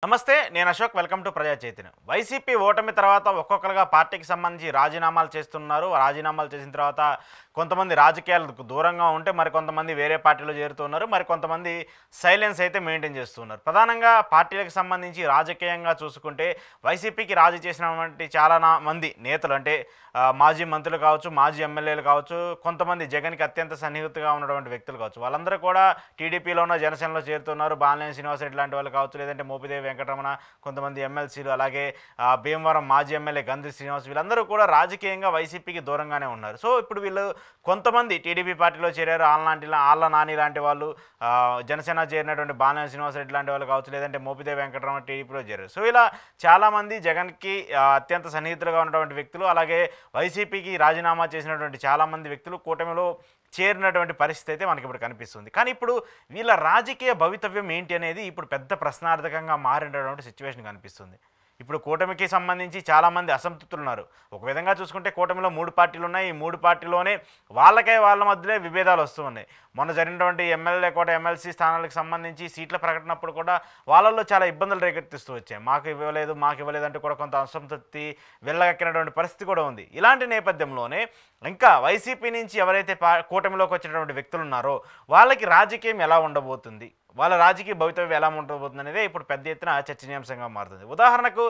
నమస్తే నేను Ashok welcome to ప్రజా చైతన్యం వైసీపీ ఓటమి తర్వాత ఒక్కొక్కరుగా పార్టీకి సంబంధించి రాజీనామాలు చేస్తున్నారు రాజీనామాలు చేసిన తర్వాత కొంతమంది రాజకీయాలకు దూరంగా ఉంటే మరి కొంతమంది వేరే పార్టీలో చేరుతున్నారు మరి కొంతమంది సైలెన్స్ అయితే మెయింటైన్ చేస్తున్నారు ప్రధానంగా పార్టీలకు సంబంధించి రాజకీయంగా చూసుకుంటే వైసీపీకి రాజీ చేసినటువంటి చాలా మంది నేతలు అంటే మాజీ మంత్రులు కావచ్చు మాజీ ఎమ్మెల్యేలు కావచ్చు కొంతమంది జగన్కి అత్యంత సన్నిహితంగా ఉన్నటువంటి వ్యక్తులు కావచ్చు వాళ్ళందరూ కూడా టీడీపీలోనో జనసేనలో చేరుతున్నారు బాలినేని శ్రీనివాసరెడ్డి లాంటి వాళ్ళు కావచ్చు లేదంటే మోపిదేవి వెంకటరమణ కొంతమంది ఎమ్మెల్సీలు అలాగే భీమవరం మాజీ ఎమ్మెల్యే గంధి శ్రీనివాస్ వీళ్ళందరూ కూడా రాజకీయంగా వైసీపీకి దూరంగానే ఉన్నారు సో ఇప్పుడు వీళ్ళు కొంతమంది టీడీపీ పార్టీలో చేరారు ఆళ్ళ నాని లాంటి వాళ్ళు జనసేన చేరినటువంటి బాలినేని శ్రీనివాసరెడ్డి లాంటి వాళ్ళు కావచ్చు లేదంటే మోపిదేవి వెంకటరమణ టీడీపీలో చేరారు సో ఇలా చాలామంది జగన్కి అత్యంత సన్నిహితులుగా ఉన్నటువంటి వ్యక్తులు అలాగే వైసీపీకి రాజీనామా చేసినటువంటి చాలామంది వ్యక్తులు కూటమిలో చేరినటువంటి పరిస్థితి అయితే మనకి ఇప్పుడు కనిపిస్తుంది కానీ ఇప్పుడు వీళ్ళ రాజకీయ భవితవ్యం ఏంటి అనేది ఇప్పుడు పెద్ద ప్రశ్నార్థకంగా మారినటువంటి సిచ్యువేషన్ కనిపిస్తుంది ఇప్పుడు కూటమికి సంబంధించి చాలామంది అసంతృప్తులు ఉన్నారు ఒక విధంగా చూసుకుంటే కూటమిలో 3 పార్టీలు ఉన్నాయి ఈ 3 పార్టీలోనే వాళ్ళ మధ్యలో విభేదాలు వస్తూ ఉన్నాయి మొన్న జరిగినటువంటి ఎమ్మెల్యే కోట ఎమ్మెల్సీ స్థానాలకు సంబంధించి సీట్ల ప్రకటనప్పుడు కూడా వాళ్ళల్లో చాలా ఇబ్బందులు రేకెత్తిస్తూ వచ్చాయి మాకు ఇవ్వలేదు అంటూ కూడా కొంత అసంతృప్తి వెళ్ళగక్కినటువంటి పరిస్థితి కూడా ఉంది ఇలాంటి నేపథ్యంలోనే ఇంకా వైసీపీ నుంచి ఎవరైతే కూటమిలోకి వచ్చినటువంటి వ్యక్తులు ఉన్నారో వాళ్ళకి రాజకీయం ఎలా ఉండబోతుంది వాళ్ళ రాజకీయ భవితవ్యం ఎలా ఉండబోతుంది అనేది ఇప్పుడు పెద్ద ఎత్తున చర్చనీయాంశంగా మారుతుంది ఉదాహరణకు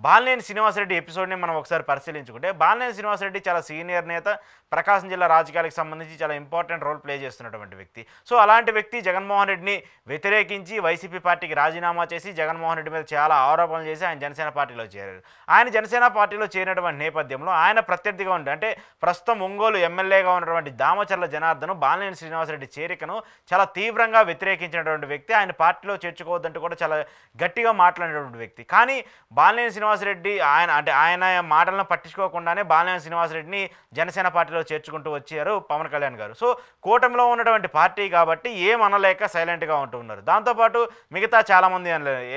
బాలినేని శ్రీనివాసరెడ్డి ఎపిసోడ్ని మనం ఒకసారి పరిశీలించుకుంటే బాలినేని శ్రీనివాసరెడ్డి చాలా సీనియర్ నేత ప్రకాశం జిల్లా రాజకీయాలకు సంబంధించి చాలా ఇంపార్టెంట్ రోల్ ప్లే చేస్తున్నటువంటి వ్యక్తి సో అలాంటి వ్యక్తి జగన్మోహన్ రెడ్డిని వ్యతిరేకించి వైసీపీ పార్టీకి రాజీనామా చేసి జగన్మోహన్ రెడ్డి మీద చాలా ఆరోపణలు చేసి ఆయన జనసేన పార్టీలో చేరారు ఆయన జనసేన పార్టీలో చేరినటువంటి నేపథ్యంలో ఆయన ప్రత్యర్థిగా ఉండి అంటే ప్రస్తుతం ఒంగోలు ఎమ్మెల్యేగా ఉన్నటువంటి దామచర్ల జనార్దన్ బాలినేని శ్రీనివాసరెడ్డి చేరికను చాలా తీవ్రంగా వ్యతిరేకించినటువంటి వ్యక్తి ఆయన పార్టీలో చేర్చుకోవద్దంటూ కూడా చాలా గట్టిగా మాట్లాడినటువంటి వ్యక్తి కానీ బాలినేని శ్రీనివాసరెడ్డి ఆయన మాటలను పట్టించుకోకుండానే బాలినేని శ్రీనివాసరెడ్డిని జనసేన పార్టీలో చేర్చుకుంటూ వచ్చారు పవన్ కళ్యాణ్ గారు సో కూటమిలో ఉన్నటువంటి పార్టీ కాబట్టి ఏమనలేక సైలెంట్గా ఉంటూ ఉన్నారు దాంతోపాటు మిగతా చాలామంది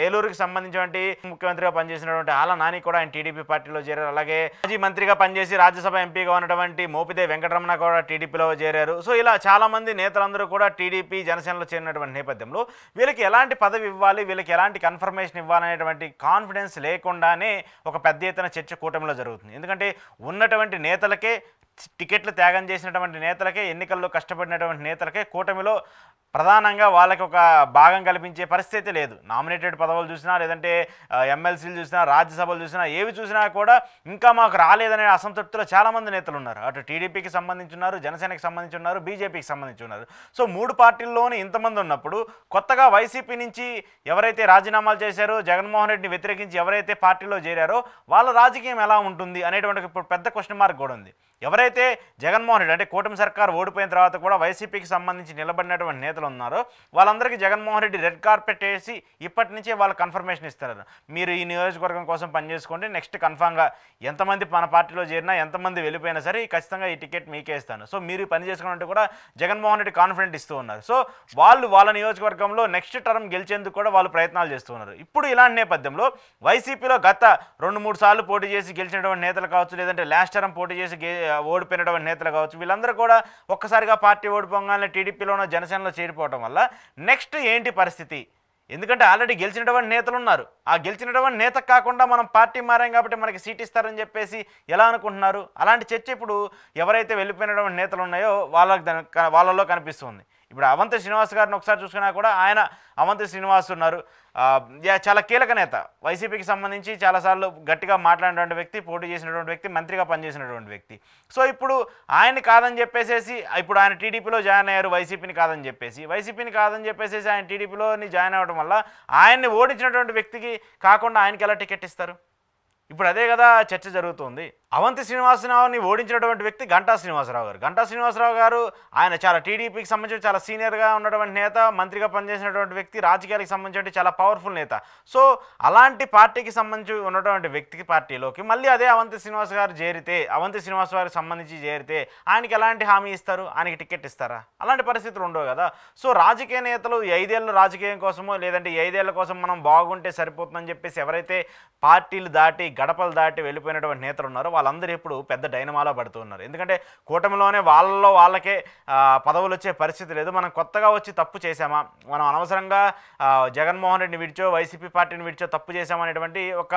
ఏలూరుకి సంబంధించినటువంటి ముఖ్యమంత్రిగా పనిచేసినటువంటి ఆళ్ళ నాని కూడా ఆయన టీడీపీ పార్టీలో చేరారు అలాగే మాజీ మంత్రిగా పనిచేసి రాజ్యసభ ఎంపీగా ఉన్నటువంటి మోపిదేవి వెంకటరమణ కూడా టీడీపీలో చేరారు సో ఇలా చాలామంది నేతలందరూ కూడా టీడీపీ జనసేనలో చేరినటువంటి నేపథ్యంలో వీళ్ళకి ఎలాంటి పదవి ఇవ్వాలి వీళ్ళకి ఎలాంటి కన్ఫర్మేషన్ ఇవ్వాలనేటువంటి కాన్ఫిడెన్స్ లేకుండానే ఒక పెద్ద ఎత్తున చర్చ కూటమిలో జరుగుతుంది ఎందుకంటే ఉన్నటువంటి నేతలకే టికెట్లు త్యాగం చేసినటువంటి నేతలకే ఎన్నికల్లో కష్టపడినటువంటి నేతలకే కూటమిలో ప్రధానంగా వాళ్ళకి ఒక భాగం కల్పించే పరిస్థితి లేదు నామినేటెడ్ పదవులు చూసినా లేదంటే ఎమ్మెల్సీలు చూసినా రాజ్యసభలు చూసినా ఏవి చూసినా కూడా ఇంకా మాకు రాలేదనే అసంతృప్తిలో చాలామంది నేతలు ఉన్నారు అటు టీడీపీకి సంబంధించి ఉన్నారు జనసేనకి సంబంధించి ఉన్నారు బీజేపీకి సంబంధించి ఉన్నారు సో 3 పార్టీల్లోనే ఇంతమంది ఉన్నప్పుడు కొత్తగా వైసీపీ నుంచి ఎవరైతే రాజీనామాలు చేశారో జగన్మోహన్ రెడ్డిని వ్యతిరేకించి ఎవరైతే పార్టీలో చేరారో వాళ్ళ రాజకీయం ఎలా ఉంటుంది అనేటువంటి ఇప్పుడు పెద్ద క్వశ్చన్ మార్క్ కూడా ఉంది ఎవరైతే జగన్మోహన్ రెడ్డి అంటే కూటమి సర్కార్ ఓడిపోయిన తర్వాత కూడా వైసీపీకి సంబంధించి నిలబడినటువంటి నేతలు ఉన్నారో వాళ్ళందరికీ జగన్మోహన్ రెడ్డి రెడ్ కార్పెట్ వేసి ఇప్పటి నుంచే వాళ్ళు కన్ఫర్మేషన్ ఇస్తారు మీరు ఈ నియోజకవర్గం కోసం పనిచేసుకోండి నెక్స్ట్ కన్ఫామ్గా ఎంతమంది మన పార్టీలో చేరినా ఎంతమంది వెళ్ళిపోయినా సరే ఖచ్చితంగా ఈ టికెట్ మీకే ఇస్తాను సో మీరు పని చేసుకోవాలంటే కూడా జగన్మోహన్ రెడ్డి కాన్ఫిడెంట్ ఇస్తూ ఉన్నారు సో వాళ్ళ నియోజకవర్గంలో నెక్స్ట్ టర్మ్ గెలిచేందుకు కూడా వాళ్ళు ప్రయత్నాలు చేస్తూ ఉన్నారు ఇప్పుడు ఇలాంటి నేపథ్యంలో వైసీపీలో గత 2-3 సార్లు పోటీ చేసి గెలిచినటువంటి నేతలు కావచ్చు లేదంటే లాస్ట్ టర్మ్ పోటీ చేసి ఓడిపోయినటువంటి నేతలు కావచ్చు వీళ్ళందరూ కూడా ఒక్కసారిగా పార్టీ ఓడిపోగానే టీడీపీలోనో జనసేనలో చేరిపోవడం వల్ల నెక్స్ట్ ఏంటి పరిస్థితి ఎందుకంటే ఆల్రెడీ గెలిచినటువంటి నేతలు ఉన్నారు ఆ గెలిచినటువంటి నేత కాకుండా మనం పార్టీ మారాం కాబట్టి మనకి సీట్ ఇస్తారని చెప్పేసి ఎలా అనుకుంటున్నారు అలాంటి చర్చ ఇప్పుడు ఎవరైతే వెళ్ళిపోయినటువంటి నేతలు ఉన్నాయో వాళ్ళలో కనిపిస్తుంది ఇప్పుడు అవంతి శ్రీనివాస్ గారిని ఒకసారి చూసుకున్నా కూడా ఆయన అవంతి శ్రీనివాస్ ఉన్నారు చాలా కీలక నేత వైసీపీకి సంబంధించి చాలాసార్లు గట్టిగా మాట్లాడినటువంటి వ్యక్తి పోటీ చేసినటువంటి వ్యక్తి మంత్రిగా పనిచేసినటువంటి వ్యక్తి సో ఇప్పుడు ఆయన్ని కాదని చెప్పేసి ఇప్పుడు ఆయన టీడీపీలో జాయిన్ అయ్యారు వైసీపీని కాదని చెప్పేసి ఆయన టీడీపీలోని జాయిన్ అవ్వడం వల్ల ఆయన్ని ఓడించినటువంటి వ్యక్తికి కాకుండా ఆయనకి ఎలా టికెట్ ఇస్తారు ఇప్పుడు అదే కదా చర్చ జరుగుతుంది అవంతి శ్రీనివాసరావుని ఓడించినటువంటి వ్యక్తి గంటా శ్రీనివాసరావు గారు ఆయన చాలా టీడీపీకి సంబంధించి చాలా సీనియర్గా ఉన్నటువంటి నేత మంత్రిగా పనిచేసినటువంటి వ్యక్తి రాజకీయాలకు సంబంధించి చాలా పవర్ఫుల్ నేత సో అలాంటి పార్టీకి సంబంధించి ఉన్నటువంటి వ్యక్తికి పార్టీలోకి మళ్ళీ అదే అవంతి శ్రీనివాస్ గారికి సంబంధించి చేరితే ఆయనకి ఎలాంటి హామీ ఇస్తారు ఆయనకి టికెట్ ఇస్తారా అలాంటి పరిస్థితులు ఉండవు కదా సో రాజకీయ నేతలు 5 ఏళ్ళ రాజకీయం కోసమో లేదంటే 5 ఏళ్ల కోసం మనం బాగుంటే సరిపోతుందని చెప్పేసి ఎవరైతే పార్టీలు దాటి గడపలు దాటి వెళ్ళిపోయినటువంటి నేతలు ఉన్నారో వాళ్ళందరూ ఇప్పుడు పెద్ద డైనమాలో పడుతూ ఉన్నారు. ఎందుకంటే కూటమిలోనే వాళ్ళలో వాళ్ళకే పదవులు వచ్చే పరిస్థితి లేదు. మనం కొత్తగా వచ్చి తప్పు చేశామా, మనం అనవసరంగా జగన్మోహన్ రెడ్డిని విడిచో వైసీపీ పార్టీని విడిచో తప్పు చేశామనేటువంటి ఒక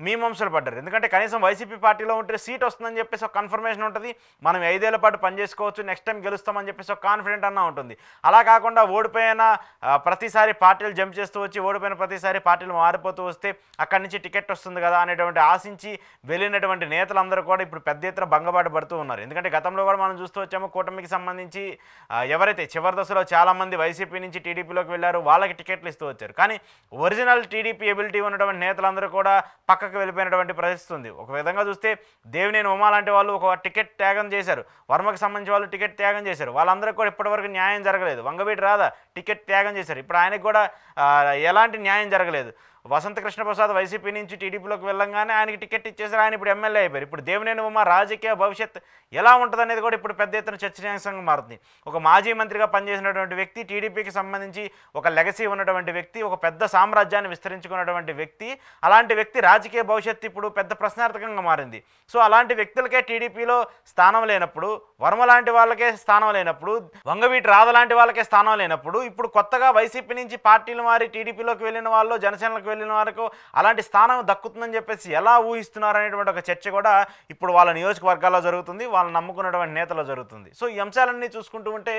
మీమాంసలు పడ్డారు. ఎందుకంటే కనీసం వైసీపీ పార్టీలో ఉంటే సీట్ వస్తుందని చెప్పేసి ఒక కన్ఫర్మేషన్ ఉంటుంది. మనం 5 ఏళ్ల పాటు పనిచేసుకోవచ్చు, నెక్స్ట్ టైం గెలుస్తామని చెప్పేసి ఒక కాన్ఫిడెంట్ అన్న ఉంటుంది. అలా కాకుండా ఓడిపోయిన ప్రతిసారి పార్టీలు జంప్ చేస్తూ వచ్చి ఓడిపోయిన ప్రతిసారి పార్టీలు మారిపోతూ వస్తే అక్కడి నుంచి టికెట్ వస్తుంది కదా అనేటువంటి ఆశించి వెళ్ళినటువంటి నేతలందరూ కూడా ఇప్పుడు పెద్ద ఎత్తున భంగపాటు పడుతూ ఉన్నారు. ఎందుకంటే గతంలో కూడా మనం చూస్తూ వచ్చాము, కూటమికి సంబంధించి ఎవరైతే చివరి దశలో చాలామంది వైసీపీ నుంచి టీడీపీలోకి వెళ్ళారు, వాళ్ళకి టికెట్లు ఇస్తూ వచ్చారు. కానీ ఒరిజినల్ టీడీపీ ఎబిలిటీ ఉన్నటువంటి నేతలందరూ కూడా పక్కకు వెళ్ళిపోయినటువంటి పరిస్థితి ఉంది. ఒక విధంగా చూస్తే దేవినేని ఉమా లాంటి వాళ్ళు ఒక టికెట్ త్యాగం చేశారు, వర్మకి సంబంధించి వాళ్ళు టికెట్ త్యాగం చేశారు. వాళ్ళందరికీ కూడా ఇప్పటివరకు న్యాయం జరగలేదు. వంగవీటి రాధా టికెట్ త్యాగం చేశారు, ఇప్పుడు ఆయనకు కూడా ఎలాంటి న్యాయం జరగలేదు. వసంత కృష్ణప్రసాద్ వైసీపీ నుంచి టీడీపీలోకి వెళ్ళంగానే ఆయనకి టికెట్ ఇచ్చేసారు, ఆయన ఇప్పుడు ఎమ్మెల్యే అయిపోయారు. ఇప్పుడు దేవినేని ఉమా రాజకీయ భవిష్యత్ ఎలా ఉంటుందనేది కూడా ఇప్పుడు పెద్ద ఎత్తున చర్చనీయాంశంగా మారుతుంది. ఒక మాజీ మంత్రిగా పనిచేసినటువంటి వ్యక్తి, టీడీపీకి సంబంధించి ఒక లెగసీ ఉన్నటువంటి వ్యక్తి, ఒక పెద్ద సామ్రాజ్యాన్ని విస్తరించుకున్నటువంటి వ్యక్తి, అలాంటి వ్యక్తి రాజకీయ భవిష్యత్తు ఇప్పుడు పెద్ద ప్రశ్నార్థకంగా మారింది. సో అలాంటి వ్యక్తులకే టీడీపీలో స్థానం లేనప్పుడు, వర్మ లాంటి వాళ్ళకే స్థానం లేనప్పుడు, వంగవీటి రాధ లాంటి వాళ్ళకే స్థానం లేనప్పుడు, ఇప్పుడు కొత్తగా వైసీపీ నుంచి పార్టీలు మారి టీడీపీలోకి వెళ్ళిన వాళ్ళు, జనసేనకు వెళ్ళిన వరకు అలాంటి స్థానం దక్కుతుందని చెప్పేసి ఎలా ఊహిస్తున్నారు అనేటువంటి ఒక చర్చ కూడా ఇప్పుడు వాళ్ళ నియోజకవర్గాల్లో జరుగుతుంది, వాళ్ళు నమ్ముకున్నటువంటి నేతల్లో జరుగుతుంది. సో ఈ అంశాలన్నీ చూసుకుంటూ ఉంటే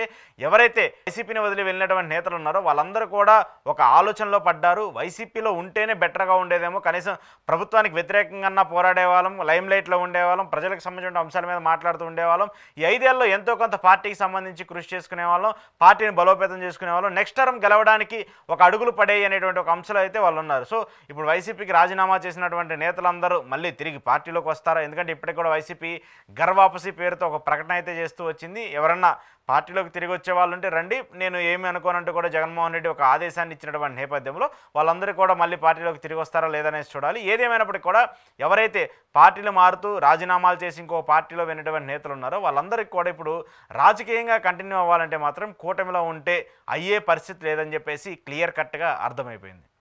ఎవరైతే వైసీపీని వదిలి వెళ్ళినటువంటి నేతలు ఉన్నారో వాళ్ళందరూ కూడా ఒక ఆలోచనలో పడ్డారు. వైసీపీలో ఉంటేనే బెటర్గా ఉండేదేమో, కనీసం ప్రభుత్వానికి వ్యతిరేకంగా పోరాడే వాళ్ళం, లైమ్ లైట్లో ఉండేవాళ్ళం, ప్రజలకు సంబంధించిన అంశాల మీద మాట్లాడుతూ ఉండేవాళ్ళం. ఈ 5 ఏళ్ళలో ఎంతో కొంత పార్టీకి సంబంధించి కృషి చేసుకునే వాళ్ళం, పార్టీని బలోపేతం చేసుకునే వాళ్ళం, నెక్స్ట్ టర్మ్ గెలవడానికి ఒక అడుగులు పడేయి అనేటువంటి ఒక అంశాలు అయితే వాళ్ళు ఉన్నారు. సో ఇప్పుడు వైసీపీకి రాజీనామా చేసినటువంటి నేతలందరూ మళ్ళీ తిరిగి పార్టీలోకి వస్తారా? ఎందుకంటే ఇప్పటికి కూడా వైసీపీ గర్వాపసి పేరుతో ఒక ప్రకటన అయితే చేస్తూ వచ్చింది. ఎవరన్నా పార్టీలోకి తిరిగి వచ్చే వాళ్ళు ఉంటే రండి, నేను ఏమి అనుకోనంటూ కూడా జగన్మోహన్ రెడ్డి ఒక ఆదేశాన్ని ఇచ్చినటువంటి నేపథ్యంలో వాళ్ళందరూ కూడా మళ్ళీ పార్టీలోకి తిరిగి వస్తారా లేదనేసి చూడాలి. ఏదేమైనప్పటికీ కూడా ఎవరైతే పార్టీలు మారుతూ రాజీనామాలు చేసి ఇంకో పార్టీలో వెళ్ళినటువంటి నేతలు ఉన్నారో వాళ్ళందరికీ కూడా ఇప్పుడు రాజకీయంగా కంటిన్యూ అవ్వాలంటే మాత్రం కూటమిలో ఉంటే అయ్యే పరిస్థితి లేదని చెప్పేసి క్లియర్ కట్గా అర్థమైపోయింది.